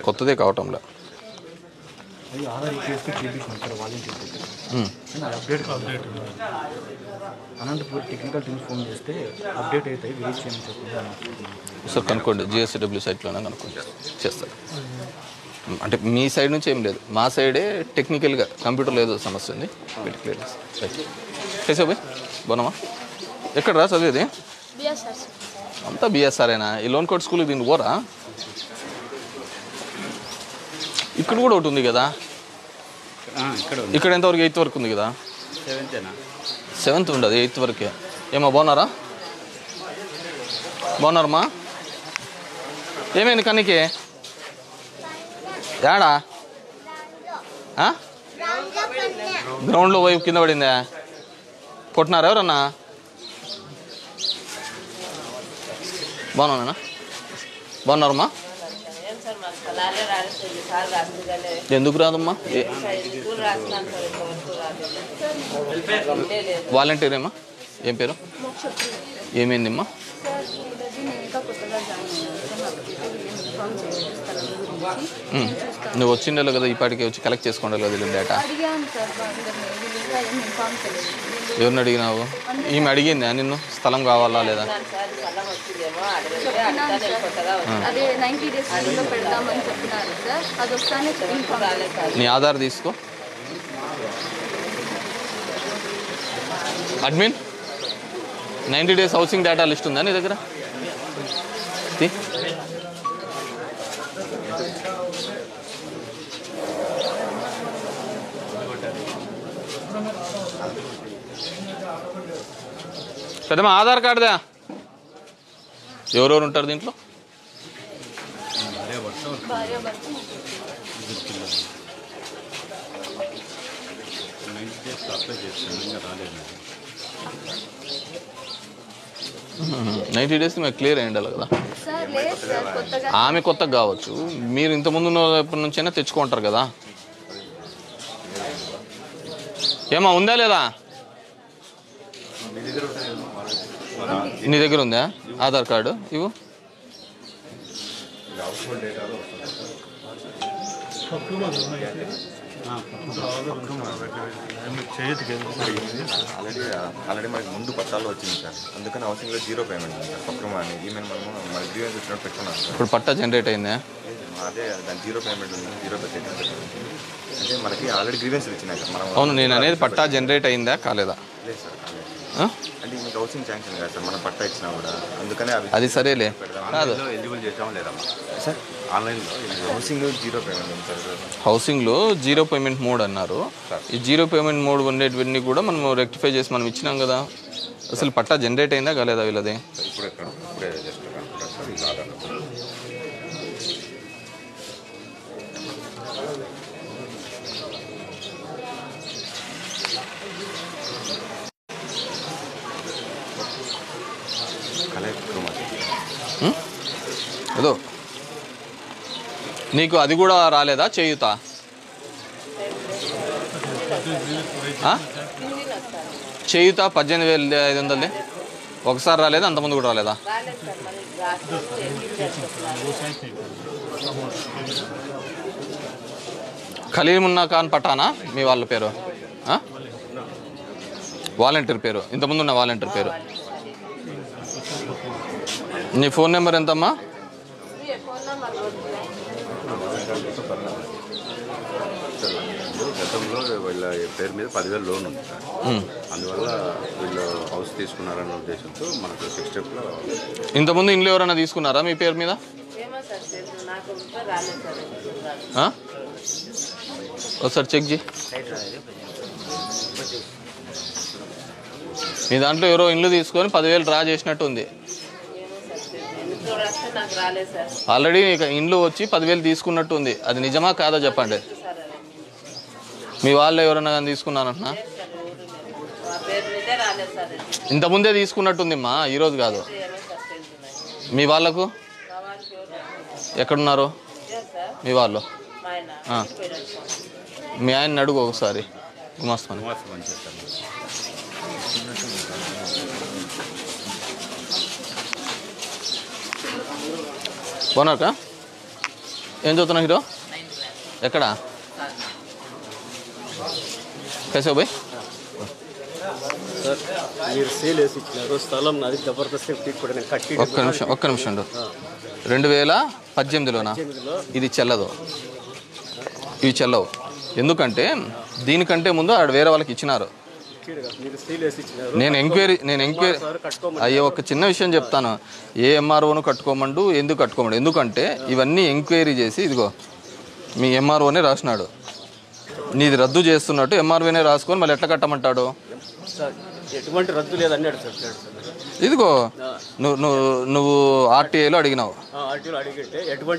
కొత్తదే కావటంలో అది Aadhaar ఈకేఎస్కి చేపించాను sir volunteer దగ్గర update Anantapur technical teams phone చేస్తే అప్డేట్ అవుతాయి వెయిట్ చేయమని చెప్పింది సార్ కనుక్కోండి జిఎస్డబ్ల్యూ సైట్లోనే కనుక్కోండి చేస్తారు అంటే మీ సైడ్ నుంచి ఏం లేదు మా సైడే టెక్నికల్గా కంప్యూటర్లో ఏదో సమస్య ఉంది కేశవ్ భాయ్ బాగున్నామా ఎక్కడ రా చదివేది అంతా బిఎస్ఆర్ఏనా ఈ లోన్ కోట్ స్కూల్కి దీన్ని పోరా ఇక్కడ కూడా ఒకటి ఉంది కదా ఇక్కడ ఎంతవరకు 8th వరకు ఉంది కదా 7th ఉండదు 8th వరకే ఏమో బాగున్నారమ్మా ఏమైంది కన్నీకి ఏడా గ్రౌండ్లో వైపు కింద పడిందా కొట్టినారా ఎవరన్నా బాగున్నారమ్మా ఎందుకు రాదమ్మా వాలంటీర్ ఏమా ఏం పేరు ఏమైందమ్మా నువ్వు వచ్చిండే కదా ఈపాటికి వచ్చి కలెక్ట్ చేసుకోండి కదా డేటా ఎవరిని అడిగినావు ఈమె అడిగిందా నిన్ను స్థలం కావాలా లేదా నీ ఆధార్ తీసుకో admin 90 days housing data list ఉందా నీ దగ్గర పెద్దమ్మా ఆధార్ కార్డుదా ఎవరెవరు ఉంటారు దీంట్లో నైంటీ డేస్ మేము క్లియర్ అయ్యి ఉండాలి కదా ఆమె కొత్తగా కావచ్చు మీరు ఇంతకుముందు ఎప్పటి నుంచైనా తెచ్చుకుంటారు కదా ఏమా ఉందా లేదా నీ దగ్గర ఉందా ఆధార్ కార్డు ఇవ్వు ఆల్రెడీ మనకి ముందు పట్టాలో వచ్చింది సార్ అందుకని హౌసింగ్లో 0 పేమెంట్ ఉంది సార్ పక్రమా అని ఈమెయిల్ మనము మన గ్రీవెన్స్ వచ్చినట్టు పెట్టుకున్నాం సార్ ఇప్పుడు పట్టా జనరేట్ అయిందా అదే దాని 0 పేమెంట్ ఉంది 0 పెట్టేది అంటే మనకి ఆల్రెడీ గ్రీవెన్స్ వచ్చినాయి సార్ మనం అవును నేను అనేది పట్టా జనరేట్ అయిందా కాలేదా లేదు సార్ అంటే మీకు హౌసింగ్ శాంక్షన్ కదా సార్ మనం పట్టా ఇచ్చినా కూడా అందుకనే అది సరేలే కాదు ఎలిజిబుల్ చేసామా లేదా సార్ ఆన్లైన్లో హౌసింగ్ 0 పేమెంట్ ఉంది సార్ హౌసింగ్లో 0 పేమెంట్ మోడ్ అన్నారు ఈ 0 పేమెంట్ మోడ్ ఉండేటివన్నీ కూడా మనం రెక్టిఫై చేసి మనం ఇచ్చినాం కదా అసలు పట్టా జనరేట్ అయిందా కాలేదా వీళ్ళది ఇప్పుడే జస్ట్ సార్ ఏదో నీకు అది కూడా రాలేదా చేయుతా చేయుతా 18,500 ఒకసారి రాలేదా అంతకుముందు కూడా రాలేదా ఖలీమున్నా ఖాన్ పఠానా మీ వాళ్ళ పేరు వాలంటీర్ పేరు ఇంతకుముందు ఉన్న వాలంటీర్ పేరు నీ ఫోన్ నెంబర్ ఎంతమ్మా గతంలో వీళ్ళ పేరు మీద 10,000 లోన్ ఉంది సార్ అందువల్ల వీళ్ళు హౌస్ తీసుకున్నారన్న ఉద్దేశంతో మనకు 6 స్టెప్లో ఇంతకుముందు ఇంట్లో ఎవరైనా తీసుకున్నారా మీ పేరు మీద ఒకసారి చెక్ చేయి మీ దాంట్లో ఎవరో ఇల్లు తీసుకొని 10,000 డ్రా చేసినట్టు ఉంది ఆల్రెడీ ఇండ్లు వచ్చి 10,000 తీసుకున్నట్టు ఉంది అది నిజమా కాదా చెప్పండి మీ వాళ్ళు ఎవరన్నా కానీ తీసుకున్నారంటున్నా ఇంతకుముందే తీసుకున్నట్టుందిమ్మా ఈరోజు కాదు మీ వాళ్ళకు ఎక్కడున్నారు మీ వాళ్ళు మీ ఆయన అడుగు ఒకసారి గుమాస్తాను బాగున్నాక ఏం చదువుతున్నావు హీరో? ఎక్కడ? कैसे हो भाई? సార్ మీరు సేల్ వేసి ఇచ్చినారు స్థలం నాది జబర్దస్త్ కూడా నేను కట్టి ఒక్క నిమిషం 2018లోనా? ఇది చెల్లదు, ఇవి చెల్లవు. ఎందుకంటే దీనికంటే ముందు ఆడ వేరే వాళ్ళకి ఇచ్చినారు. మీరు సేల్ వేసి ఇచ్చినారు. నేను ఎంక్వైరీ అయ్యో ఒక చిన్న విషయం చెప్తాను. ఏ ఎంఆర్ఓను కట్టుకోమండు, ఎందుకు కట్టుకోమండు? ఎందుకంటే ఇవన్నీ ఎంక్వైరీ చేసి ఇదిగో మీ ఎంఆర్ఓనే రాసినాడు. నీది రద్దు చేస్తున్నట్టు ఎంఆర్ఓనే రాసుకొని మళ్ళీ ఎట్లా కట్టమంటాడు? సార్ ఎటువంటి రద్దు లేదన్నాడు సార్. ఇదిగో నువ్వు ఆర్టీఐలో అడిగినావు. ఆర్టీఓలో అడిగితే ఎటువంటి